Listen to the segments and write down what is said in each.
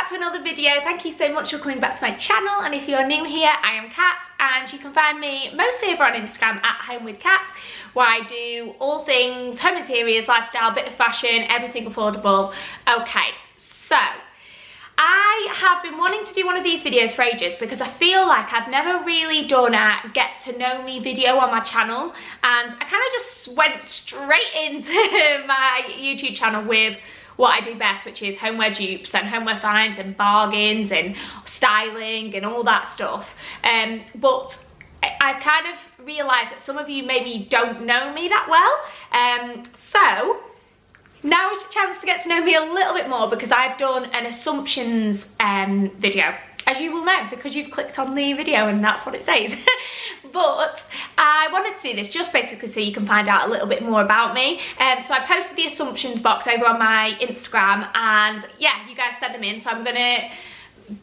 to another video. Thank you so much for coming back to my channel, and if you're new here, I am Kat, and you can find me mostly over on Instagram at Home with Kat, where I do all things home interiors, lifestyle, bit of fashion, everything affordable. Okay, so I have been wanting to do one of these videos for ages because I feel like I've never really done a get to know me video on my channel, and I kind of just went straight into my YouTube channel with what I do best, which is homeware dupes and homeware finds and bargains and styling and all that stuff. But I kind of realised that some of you maybe don't know me that well. So now is your chance to get to know me a little bit more, because I've done an assumptions video, as you will know because you've clicked on the video and that's what it says. But I wanted to do this just basically so you can find out a little bit more about me. So I posted the assumptions box over on my Instagram, and yeah, you guys sent them in, so I'm gonna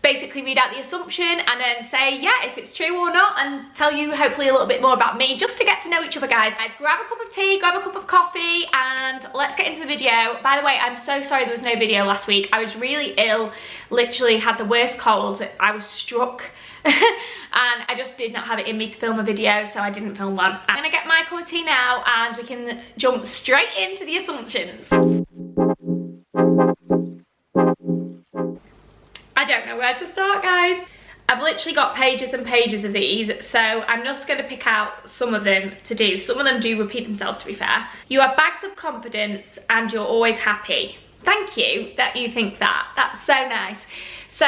basically read out the assumption and then say yeah if it's true or not, and tell you hopefully a little bit more about me, just to get to know each other, guys. Grab a cup of tea, grab a cup of coffee, and let's get into the video. By the way, I'm so sorry there was no video last week. I was really ill, literally had the worst cold. I was struck and I just did not have it in me to film a video, so I didn't film one. I'm gonna get my cup of tea now and we can jump straight into the assumptions. I don't know where to start, guys. I've literally got pages and pages of these, so I'm just going to pick out some of them to do. Some of them do repeat themselves, to be fair. You have bags of confidence and you're always happy. Thank you that you think that. That's so nice. So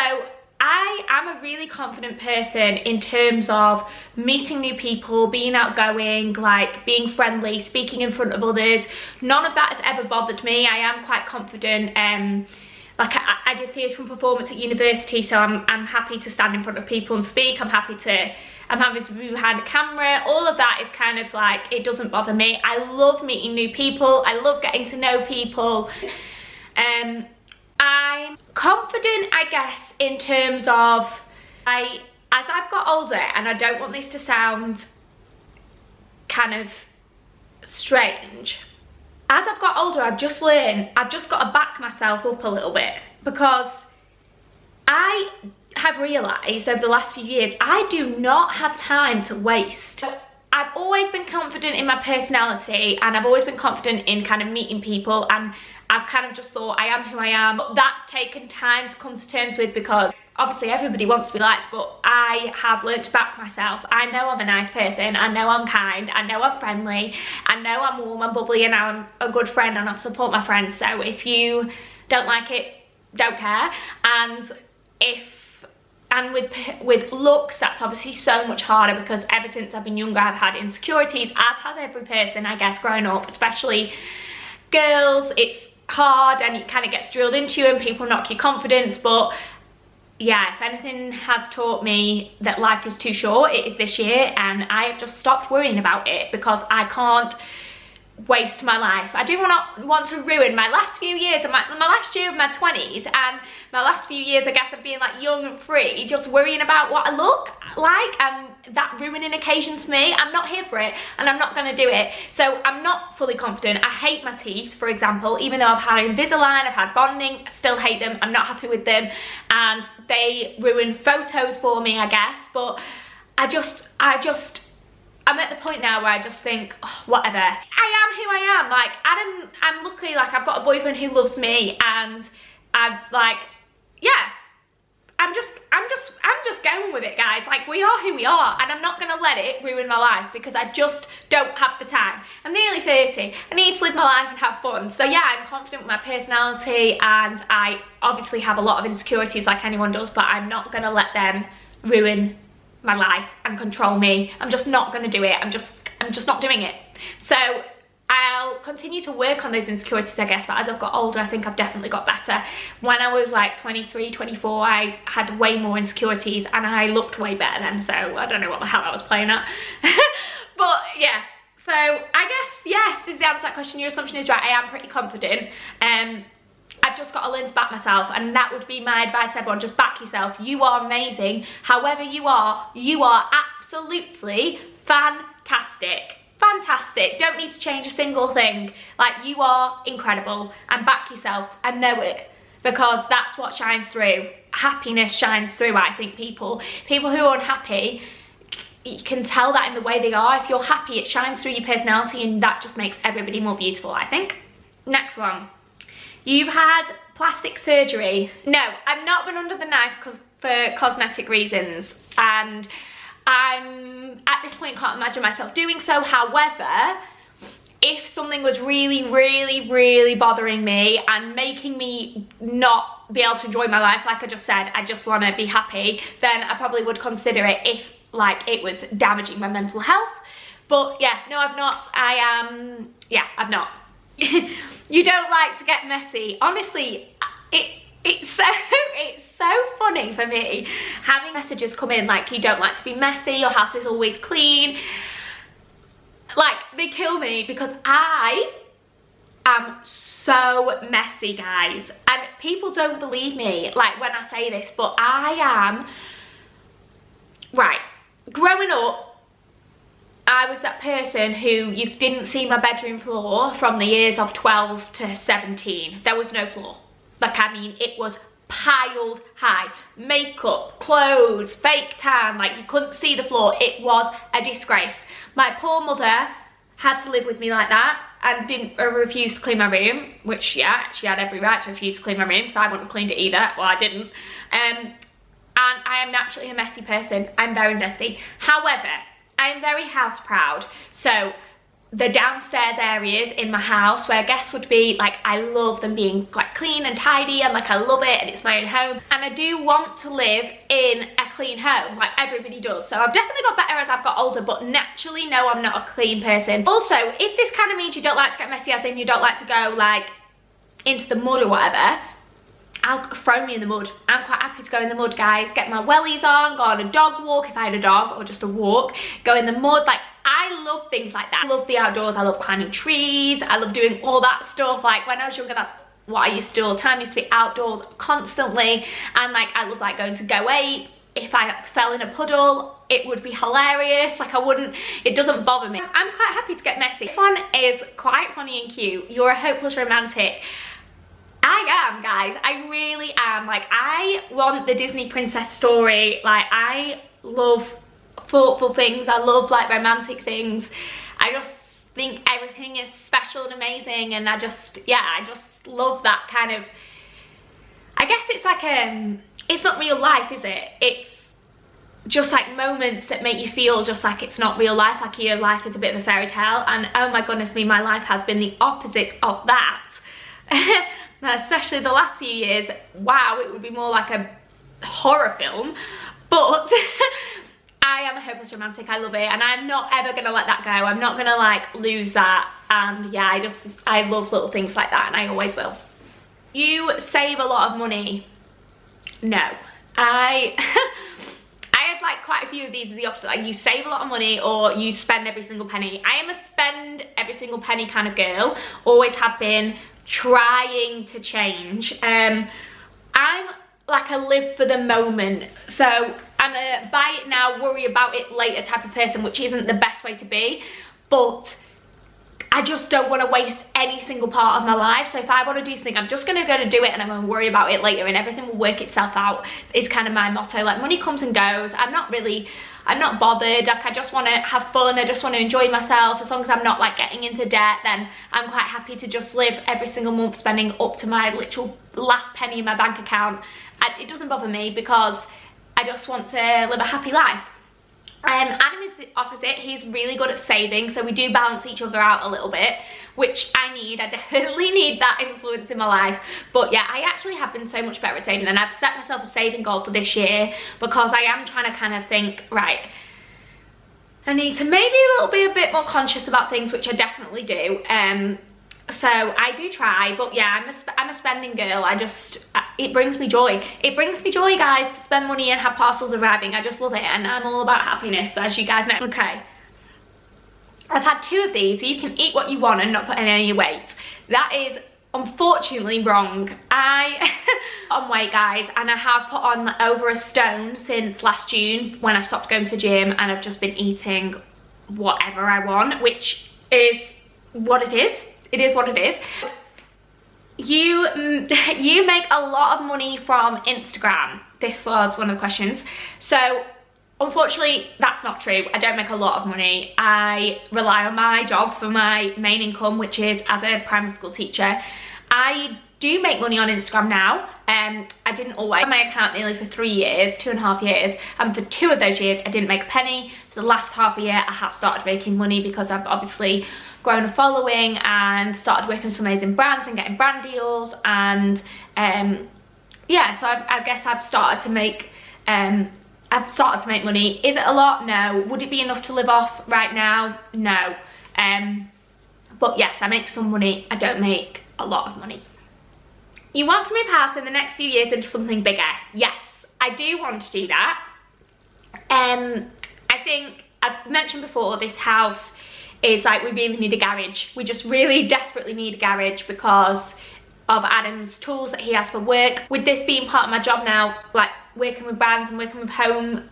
I am a really confident person in terms of meeting new people, being outgoing, like being friendly, speaking in front of others. None of that has ever bothered me. I am quite confident. Like I did theatre and performance at university, so I'm happy to stand in front of people and speak. I'm happy to be behind a camera. All of that is kind of like, it doesn't bother me. I love meeting new people. I love getting to know people. I'm confident, I guess, in terms of as I've got older, and I don't want this to sound kind of strange. As I've got older, I've just learned, I've just got to back myself up a little bit, because I have realised over the last few years, I do not have time to waste. I've always been confident in my personality, and I've always been confident in kind of meeting people, and I've kind of just thought I am who I am. But that's taken time to come to terms with, because obviously everybody wants to be liked, but I have learned to back myself. I know I'm a nice person, I know I'm kind, I know I'm friendly, I know I'm warm and bubbly, and I'm a good friend and I support my friends. So if you don't like it, don't care. And with looks, that's obviously so much harder, because ever since I've been younger I've had insecurities, as has every person, I guess, growing up, especially girls. It's hard and it kind of gets drilled into you and people knock your confidence. But yeah, if anything has taught me that life is too short, it is this year, and I have just stopped worrying about it, because I can't waste my life. I do not want to ruin my last few years of my last year of my 20s, and my last few years, I guess, of being like young and free, just worrying about what I look like, and that ruining occasions for me. I'm not here for it, and I'm not going to do it. So I'm not fully confident. I hate my teeth, for example. Even though I've had Invisalign, I've had bonding, I still hate them. I'm not happy with them, and they ruin photos for me, I guess. But I'm at the point now where I just think, oh, whatever. I am who I am. Like, I'm lucky, like, I've got a boyfriend who loves me, and I'm like, yeah, I'm just going with it, guys. Like, we are who we are, and I'm not gonna let it ruin my life, because I just don't have the time. I'm nearly 30. I need to live my life and have fun. So yeah, I'm confident with my personality, and I obviously have a lot of insecurities like anyone does, but I'm not gonna let them ruin my life and control me. I'm just not gonna do it. I'm just not doing it. So I'll continue to work on those insecurities, I guess, but as I've got older, I think I've definitely got better. When I was like 23, 24, I had way more insecurities, and I looked way better then, so I don't know what the hell I was playing at. But yeah, so I guess, yes, is the answer to that question. Your assumption is right. I am pretty confident. I've just got to learn to back myself, and that would be my advice to everyone. Just back yourself. You are amazing. However you are absolutely fantastic. Fantastic. Don't need to change a single thing. Like, you are incredible, and back yourself and know it, because that's what shines through. happiness shines through. I think people who are unhappy, you can tell that in the way they are. If you're happy, it shines through your personality, and that just makes everybody more beautiful, I think. Next one. You've had plastic surgery. No, I've not been under the knife for cosmetic reasons, and I'm at this point can't imagine myself doing so. However, if something was really, really, really bothering me and making me not be able to enjoy my life, like I just said, I just want to be happy, then I probably would consider it if like it was damaging my mental health. But yeah, no, I've not. I've not. You don't like to get messy. Honestly, it's so funny for me having messages come in like, you don't like to be messy, your house is always clean. Like, they kill me because I am so messy, guys. And people don't believe me, like, when I say this, but I am. Right, growing up, I was that person who you didn't see my bedroom floor from the years of 12 to 17. There was no floor. Like, I mean, it was piled high. Makeup, clothes, fake tan, like you couldn't see the floor. It was a disgrace. My poor mother had to live with me like that and refused to clean my room, which, yeah, she had every right to refuse to clean my room, so I wouldn't have cleaned it either. Well, I didn't. And I am naturally a messy person. I'm very messy. However, I am very house proud. So the downstairs areas in my house where guests would be, like, I love them being like clean and tidy, and like I love it, and it's my own home, and I do want to live in a clean home like everybody does. So I've definitely got better as I've got older, but naturally, no, I'm not a clean person. Also, if this kind of means you don't like to get messy, as in you don't like to go like into the mud or whatever, I'll throw me in the mud. I'm quite happy to go in the mud, guys. Get my wellies on, go on a dog walk if I had a dog, or just a walk, go in the mud. Like, I love things like that. I love the outdoors. I love climbing trees. I love doing all that stuff. Like, when I was younger, that's what I used to do all the time. I used to be outdoors constantly, and like I love like going to Go 8. If I like, fell in a puddle, it would be hilarious. Like, it doesn't bother me. I'm quite happy to get messy. This one is quite funny and cute. You're a hopeless romantic. I am, guys. I really am. Like, I want the Disney princess story. Like, I love thoughtful things. I love like romantic things. I just think everything is special and amazing, and I just love that kind of, I guess it's like it's not real life, is it? It's just like moments that make you feel just like it's not real life, like your life is a bit of a fairy tale. And oh my goodness me, my life has been the opposite of that. Especially the last few years. Wow, it would be more like a horror film, but I am a hopeless romantic. I love it, and I'm not ever gonna let that go. I'm not gonna like lose that. And yeah, I love little things like that, and I always will. You save a lot of money. No, I had like quite a few of these are the opposite. Like, you save a lot of money or you spend every single penny. I am a spend every single penny kind of girl. Always have been, trying to change. I'm like a live for the moment. So I'm a buy it now, worry about it later type of person, which isn't the best way to be. But I just don't want to waste any single part of my life. So if I want to do something, I'm just going to go to do it, and I'm going to worry about it later, and everything will work itself out, is kind of my motto. Like, money comes and goes. I'm not bothered. Like, I just want to have fun. I just want to enjoy myself. As long as I'm not like getting into debt, then I'm quite happy to just live every single month spending up to my literal last penny in my bank account. It doesn't bother me because I just want to live a happy life. Adam is the opposite. He's really good at saving, so we do balance each other out a little bit, which I need. I definitely need that influence in my life. But yeah, I actually have been so much better at saving, and I've set myself a saving goal for this year because I am trying to kind of think, right, I need to maybe be a bit more conscious about things, which I definitely do. So I do try, but yeah, I'm a spending girl. It brings me joy. It brings me joy, guys, to spend money and have parcels arriving. I just love it, and I'm all about happiness, as you guys know. Okay, I've had 2 of these. So you can eat what you want and not put in any weight. That is unfortunately wrong. I on weight, guys, and I have put on over a stone since last June when I stopped going to gym, and I've just been eating whatever I want, which is what it is. It is what it is. you make a lot of money from Instagram. This was one of the questions. So unfortunately, that's not true. I don't make a lot of money. I rely on my job for my main income, which is as a primary school teacher. I do make money on Instagram now. I didn't always. I had my account nearly for 3 years, 2.5 years, and for 2 of those years I didn't make a penny. For the last half a year I have started making money because I've obviously grown a following and started working with some amazing brands and getting brand deals, and yeah, so I guess I've started to make money. Is it a lot? No. Would it be enough to live off right now? No. But yes, I make some money. I don't make a lot of money. You want to move house in the next few years into something bigger? Yes, I do want to do that. I think I've mentioned before, this house is like, we really need a garage. We just really desperately need a garage because of Adam's tools that he has for work. With this being part of my job now, like working with brands and working with home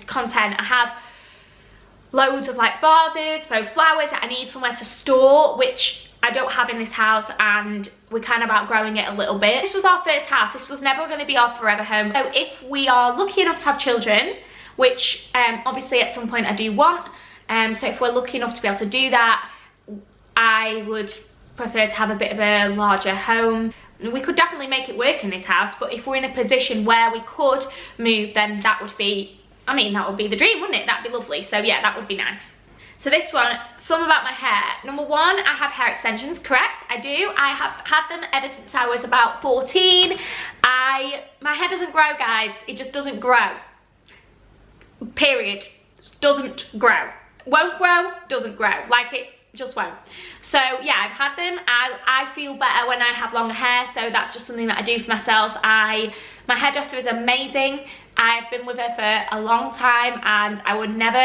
content, I have loads of like vases, faux flowers that I need somewhere to store, which I don't have in this house, and we're kind of outgrowing it a little bit. This was our first house. This was never going to be our forever home. So if we are lucky enough to have children, which obviously at some point I do want, so if we're lucky enough to be able to do that, I would prefer to have a bit of a larger home. We could definitely make it work in this house, but if we're in a position where we could move, then that would be, I mean, that would be the dream, wouldn't it? That'd be lovely. So yeah, that would be nice. So this one, some about my hair. Number one, I have hair extensions, correct? I do. I have had them ever since I was about 14. My hair doesn't grow, guys. It just doesn't grow. Period. Doesn't grow. Won't grow, doesn't grow. Like, it just won't. So yeah, I've had them. I feel better when I have longer hair, so that's just something that I do for myself. My hairdresser is amazing. I've been with her for a long time, and I would never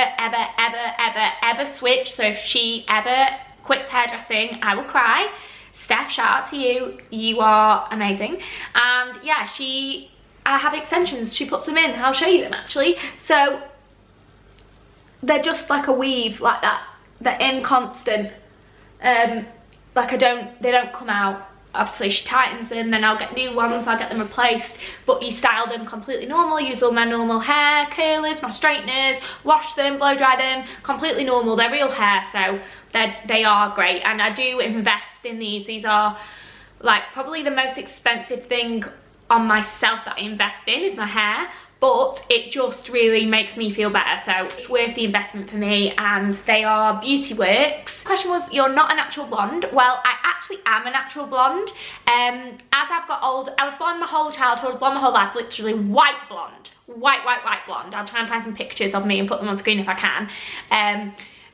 ever switch. So if she ever quits hairdressing, I will cry. Steph, shout out to you. You are amazing. And yeah, I have extensions. She puts them in. I'll show you them actually. So they're just like a weave like that. They're inconstant. Like they don't come out. Obviously she tightens them, then I'll get new ones, I'll get them replaced, but you style them completely normal, use all my normal hair curlers, my straighteners, wash them, blow dry them, completely normal. They're real hair, so they are great, and I do invest in these. These are like probably the most expensive thing on myself that I invest in is my hair, but it just really makes me feel better, so it's worth the investment for me, and they are Beauty Works. The question was, you're not a natural blonde. Well, I actually am a natural blonde. As I've got older, I was blonde my whole childhood, blonde my whole life, literally white blonde. White blonde. I'll try and find some pictures of me and put them on screen if I can.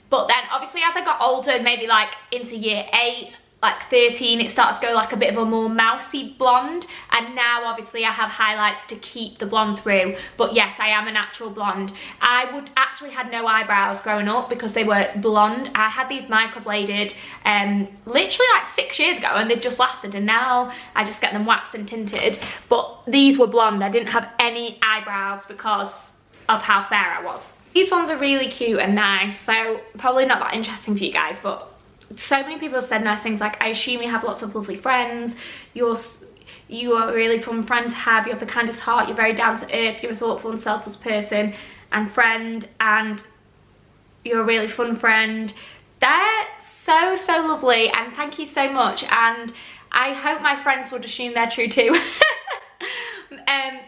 But then obviously as I got older, maybe like into year 8, like 13, it started to go like a bit of a more mousy blonde, and now obviously I have highlights to keep the blonde through. But yes, I am a natural blonde. I would actually had no eyebrows growing up because they were blonde. I had these microbladed literally like 6 years ago, and they've just lasted, and now I just get them waxed and tinted. But these were blonde. I didn't have any eyebrows because of how fair I was. These ones are really cute and nice, so probably not that interesting for you guys, but so many people have said nice things like, I assume you have lots of lovely friends, you are a really fun friend to have, you have the kindest heart, you're very down to earth, you're a thoughtful and selfless person and friend, and you're a really fun friend. They're so lovely, and thank you so much, and I hope my friends would assume they're true too.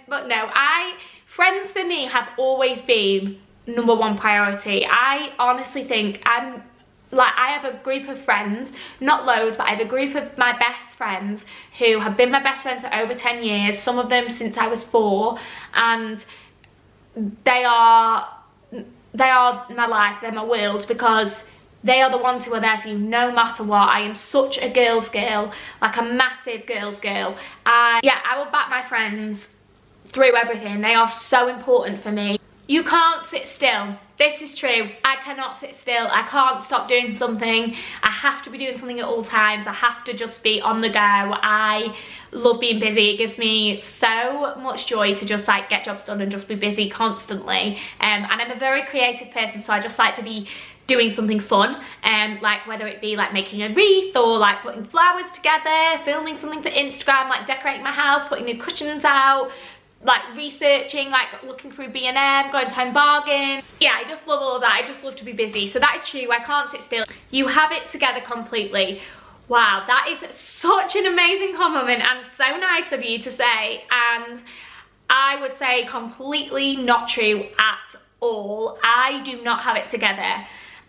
But no, friends for me have always been #1 priority. I honestly think I have a group of friends, not loads, but I have a group of my best friends who have been my best friends for over 10 years, some of them since I was 4, and they are my life, they're my world, because they are the ones who are there for you no matter what. I am such a girl's girl, like a massive girl's girl. Yeah, I will back my friends through everything. They are so important for me. You can't sit still. This is true. I cannot sit still. I can't stop doing something. I have to be doing something at all times. I have to just be on the go. I love being busy. It gives me so much joy to just like get jobs done and just be busy constantly. And I'm a very creative person, so I just like to be doing something fun, like whether it be like making a wreath or like putting flowers together, filming something for Instagram, like decorating my house, putting new cushions out, like researching, like looking through B&M, going to Home Bargain. Yeah, I just love all of that. I just love to be busy. So that is true, I can't sit still. You have it together completely. Wow, that is such an amazing compliment and so nice of you to say, and I would say completely not true at all. I do not have it together.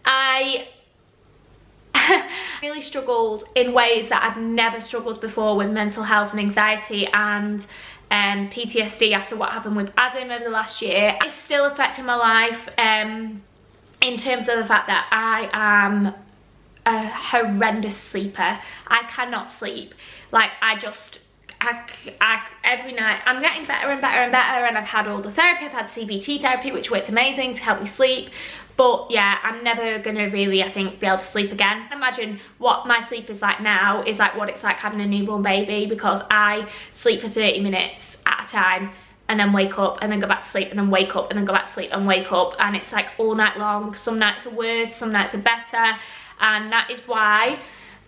I really struggled in ways that I've never struggled before with mental health and anxiety and PTSD after what happened with Adam over the last year. It's still affecting my life in terms of the fact that I am a horrendous sleeper. I cannot sleep. Like every night I'm getting better and better and better, and I've had all the therapy. I've had CBT therapy, which worked amazing to help me sleep, but yeah, I'm never gonna really, I think, be able to sleep again. Imagine what my sleep is like now is like what it's like having a newborn baby, because I sleep for 30 minutes at a time and then wake up and then go back to sleep and then wake up and then go back to sleep and wake up, and it's like all night long. Some nights are worse, some nights are better, and that is why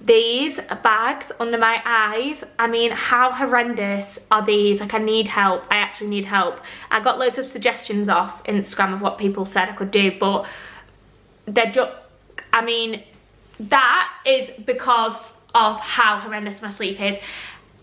these bags under my eyes, I mean, how horrendous are these? Like, I need help. I actually need help. I got loads of suggestions off Instagram of what people said I could do, but they're just, I mean, that is because of how horrendous my sleep is.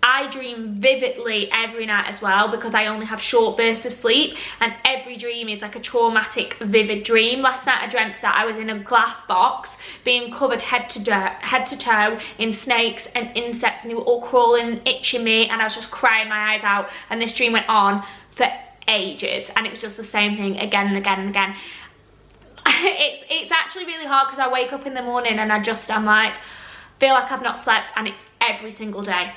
I dream vividly every night as well, because I only have short bursts of sleep, and every dream is like a traumatic, vivid dream. Last night I dreamt that I was in a glass box being covered head to toe in snakes and insects, and they were all crawling and itching me, and I was just crying my eyes out, and this dream went on for ages, and it was just the same thing again and again and again. It's actually really hard, because I wake up in the morning and I'm like, feel like I've not slept, and it's every single day.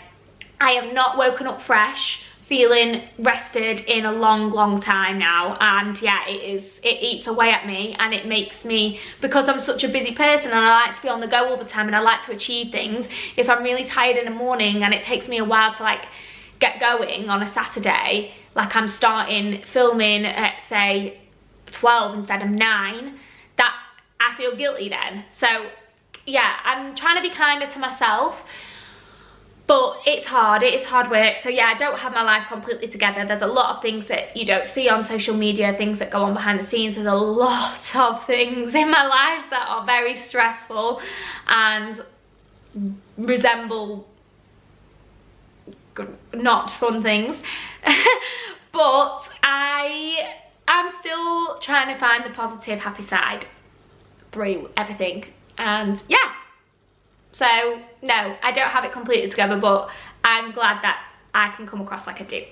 I have not woken up fresh, feeling rested in a long time now, and yeah, it eats away at me, and it makes me, because I'm such a busy person and I like to be on the go all the time and I like to achieve things, if I'm really tired in the morning and it takes me a while to like get going on a Saturday, like I'm starting filming at say 12 instead of 9, that I feel guilty then. So yeah, I'm trying to be kinder to myself, but it's hard, it is hard work. So yeah, I don't have my life completely together. There's a lot of things that you don't see on social media, things that go on behind the scenes. There's a lot of things in my life that are very stressful and resemble not fun things. But I am still trying to find the positive, happy side through everything. And yeah. So, no, I don't have it completely together, but I'm glad that I can come across like I do.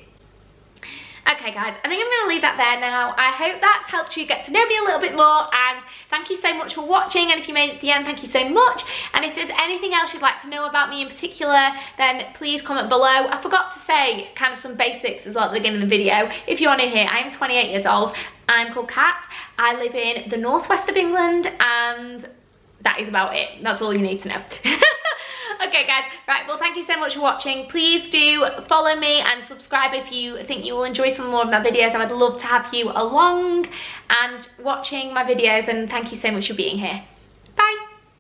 Okay, guys, I think I'm going to leave that there now. I hope that's helped you get to know me a little bit more, and thank you so much for watching, and if you made it to the end, thank you so much. And if there's anything else you'd like to know about me in particular, then please comment below. I forgot to say kind of some basics as well at the beginning of the video. If you want to hear, I am 28 years old. I'm called Kat. I live in the northwest of England, and that is about it. That's all you need to know. Okay, guys, right, well, thank you so much for watching. Please do follow me and subscribe if you think you will enjoy some more of my videos. I would love to have you along and watching my videos, and thank you so much for being here.